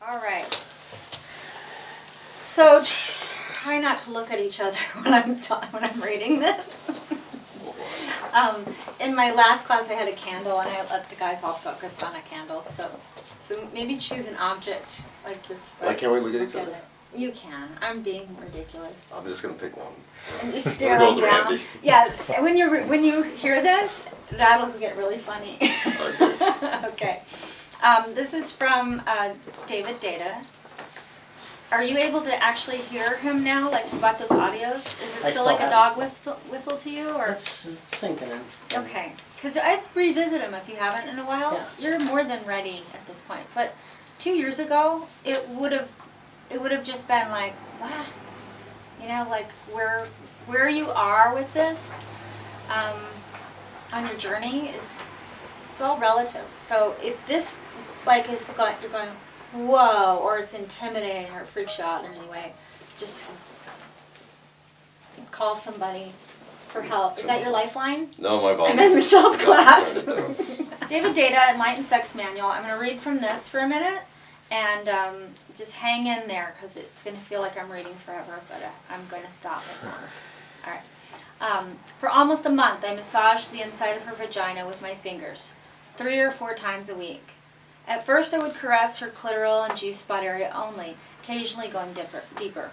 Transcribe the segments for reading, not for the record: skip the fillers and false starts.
All right. So try not to look at each other when I'm reading this. In my last class, I had a candle, and I let the guys all focus on a candle. So maybe choose an object like your foot. Why can't we look at each other? You can. I'm being ridiculous. I'm just gonna pick one. And just staring down. Randy. Yeah. When you hear this, that'll get really funny. Okay. This is from David Data. Are you able to actually hear him now, like about those audios? Is it still like a dog whistle to you, or? It's sinking in. Okay, because I'd revisit them if you haven't in a while. Yeah. You're more than ready at this point. But 2 years ago, it would have just been like, what? You know, like where you are with this on your journey it's all relative. So if this like is going, you're going, whoa, or it's intimidating or it freaks you out in any way, just call somebody for help. Is that your lifeline? No, my I'm volunteer. in Michelle's class. David Data, Enlightened Sex Manual. I'm going to read from this for a minute, and just hang in there because it's going to feel like I'm reading forever, but I'm going to stop, I promise. All right. For almost a month, I massaged the inside of her vagina with my fingers, 3 or 4 times a week. At first, I would caress her clitoral and G-spot area only, occasionally going deeper.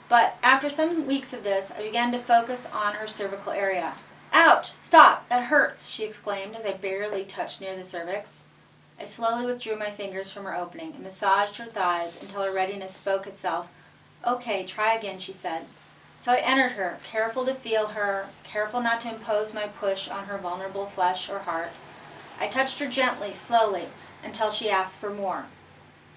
But after some weeks of this, I began to focus on her cervical area. "Ouch! Stop! That hurts!" she exclaimed as I barely touched near the cervix. I slowly withdrew my fingers from her opening and massaged her thighs until her readiness spoke itself. "Okay, try again," she said. So I entered her, careful to feel her, careful not to impose my push on her vulnerable flesh or heart. I touched her gently, slowly, until she asked for more.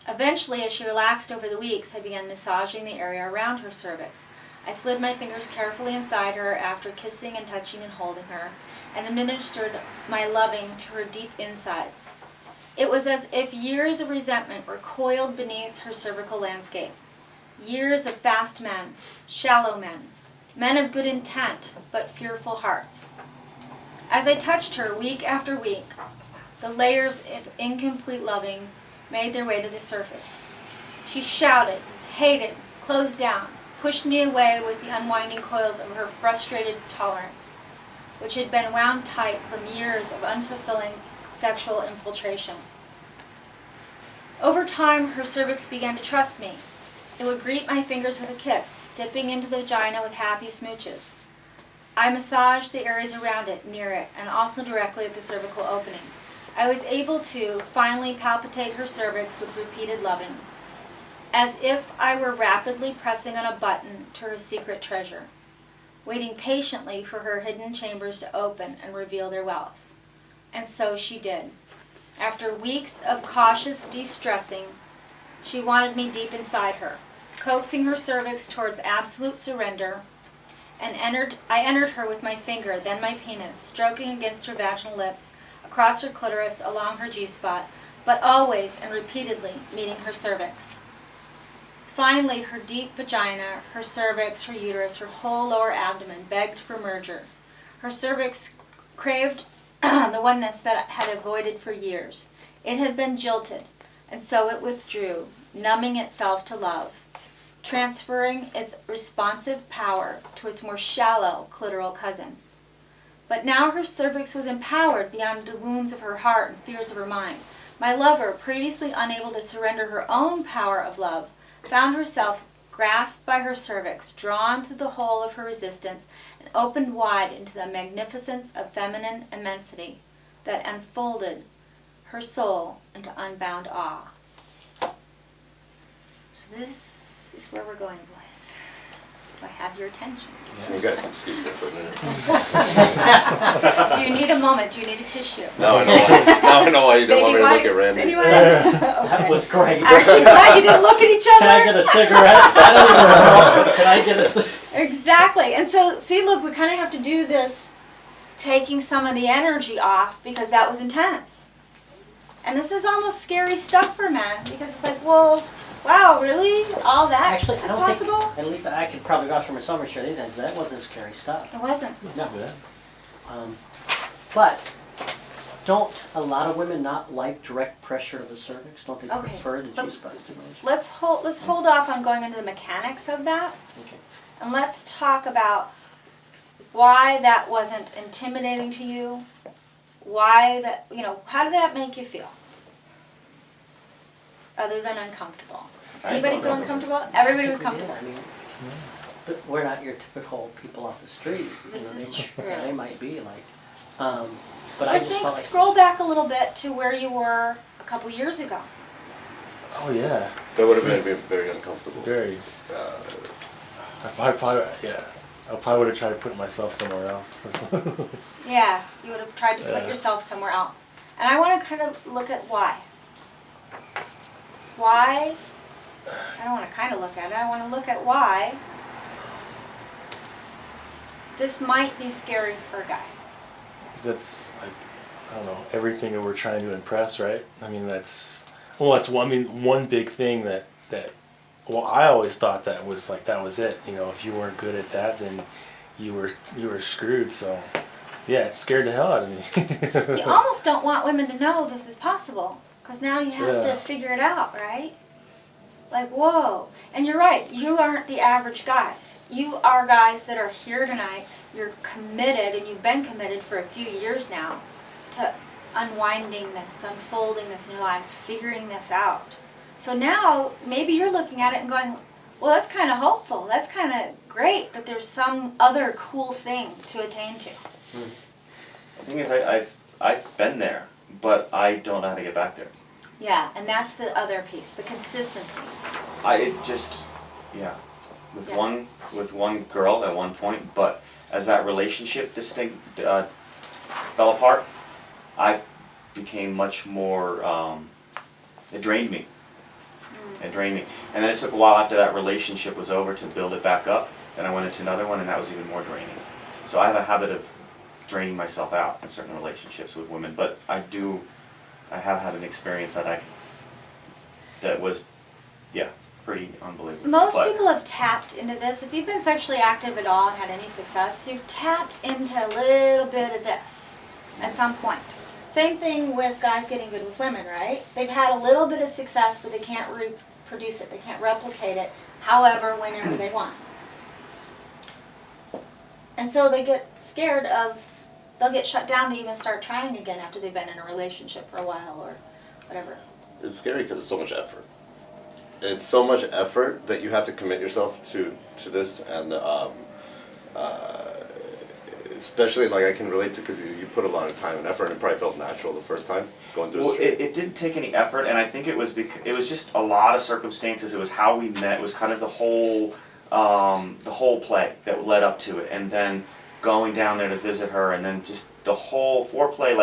Eventually, as she relaxed over the weeks, I began massaging the area around her cervix. I slid my fingers carefully inside her after kissing and touching and holding her, and administered my loving to her deep insides. It was as if years of resentment were coiled beneath her cervical landscape. Years of fast men, shallow men of good intent, but fearful hearts. As I touched her week after week, the layers of incomplete loving made their way to the surface. She shouted, hated, closed down, pushed me away with the unwinding coils of her frustrated tolerance, which had been wound tight from years of unfulfilling sexual infiltration. Over time, her cervix began to trust me. It would greet my fingers with a kiss, dipping into the vagina with happy smooches. I massaged the areas around it, near it, and also directly at the cervical opening. I was able to finally palpitate her cervix with repeated loving, as if I were rapidly pressing on a button to her secret treasure, waiting patiently for her hidden chambers to open and reveal their wealth. And so she did. After weeks of cautious de-stressing, she wanted me deep inside her, coaxing her cervix towards absolute surrender, and I entered her with my finger, then my penis, stroking against her vaginal lips, across her clitoris, along her G-spot, but always and repeatedly meeting her cervix. Finally, her deep vagina, her cervix, her uterus, her whole lower abdomen begged for merger. Her cervix craved the oneness that it had avoided for years. It had been jilted, and so it withdrew, numbing itself to love, transferring its responsive power to its more shallow clitoral cousin. But now her cervix was empowered beyond the wounds of her heart and fears of her mind. My lover, previously unable to surrender her own power of love, found herself grasped by her cervix, drawn through the hole of her resistance, and opened wide into the magnificence of feminine immensity that enfolded her soul into unbound awe. So this is where we're going, boys. Do I have your attention? You got some excuse me for a minute. Do you need a moment? Do you need a tissue? Now I know why. Now I know why you don't want me to look at Randy. Anyone? That was great. Actually, glad you didn't look at each other. Can I get a cigarette? I don't even smoke, but can I get a cigarette? Exactly. And so, see, look, we kind of have to do this taking some of the energy off because that was intense. And this is almost scary stuff for men because it's like, well, wow, really? All that Actually, is I don't possible? think, at least I could probably vouch for myself and share these ends, that wasn't scary stuff. It wasn't. No. But Don't a lot of women not like direct pressure to the cervix? Don't they Okay, prefer the but- G-spot stimulation? Let's hold off on going into the mechanics of that, Okay. and let's talk about why that wasn't intimidating to you. Why that, how did that make you feel? Other than uncomfortable. Anybody feel uncomfortable? Everybody was comfortable. Yeah, I mean, but we're not your typical people off the street. This is true. They might be like, but I just felt like. Scroll back a little bit to where you were a couple years ago. Oh yeah, That would have been very uncomfortable. very. I probably would have tried to put myself somewhere else. Yeah, you would have tried to put Yeah. yourself somewhere else. And I want to kind of look at why. Why? I don't want to kind of look at it. I want to look at why this might be scary for a guy. 'Cause that's like, I don't know, everything that we're trying to impress, right? I mean, that's one big thing that well, I always thought that was it. If you weren't good at that, then you were screwed. So yeah, it scared the hell out of me. You almost don't want women to know this is possible, because now you have Yeah. to figure it out, right? Like, whoa. And you're right, you aren't the average guys. You are guys that are here tonight, you're committed, and you've been committed for a few years now to unwinding this, to unfolding this in your life, figuring this out. So now, maybe you're looking at it and going, well, that's kind of hopeful. That's kind of great that there's some other cool thing to attain to. The thing is, I've been there, but I don't know how to get back there. Yeah, and that's the other piece, the consistency. Yeah, with Yeah. one girl at one point, but as that relationship fell apart, I became much more. It drained me. It drained me, and then it took a while after that relationship was over to build it back up. Then I went into another one, and that was even more draining. So I have a habit of draining myself out in certain relationships with women, but I have had an experience that was, pretty unbelievable. Most But people have tapped into this. If you've been sexually active at all and had any success, you've tapped into a little bit of this at some point. Same thing with guys getting good with women, right? They've had a little bit of success, but they can't reproduce it. They can't replicate it, however, whenever they want. And so they get scared they'll get shut down to even start trying again after they've been in a relationship for a while or whatever. It's scary because it's so much effort. It's so much effort that you have to commit yourself to this, and especially like I can relate to because you put a lot of time and effort, and it probably felt natural the first time going through well, the street. it didn't take any effort, and I think it was just a lot of circumstances. It was how we met. It was kind of the whole play that led up to it, and then going down there to visit her, and then just the whole foreplay.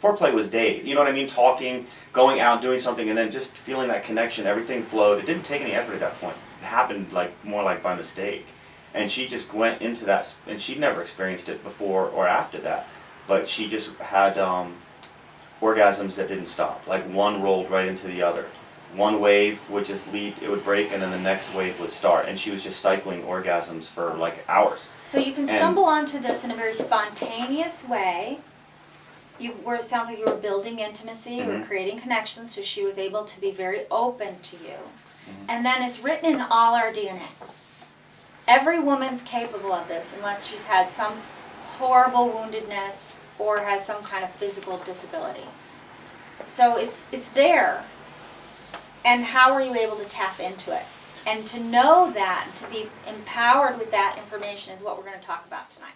Foreplay was dating. You know what I mean? Talking, going out, doing something, and then just feeling that connection. Everything flowed. It didn't take any effort at that point. It happened more like by mistake. And she just went into that, and she'd never experienced it before or after that. But she just had orgasms that didn't stop. Like one rolled right into the other. One wave would just lead, it would break, and then the next wave would start. And she was just cycling orgasms for like hours. So you can stumble onto this in a very spontaneous way. It sounds like you were building intimacy, you were creating connections, so she was able to be very open to you. And then it's written in all our DNA. Every woman's capable of this unless she's had some horrible woundedness or has some kind of physical disability. So it's there. And how are you able to tap into it? And to know that, and to be empowered with that information is what we're going to talk about tonight.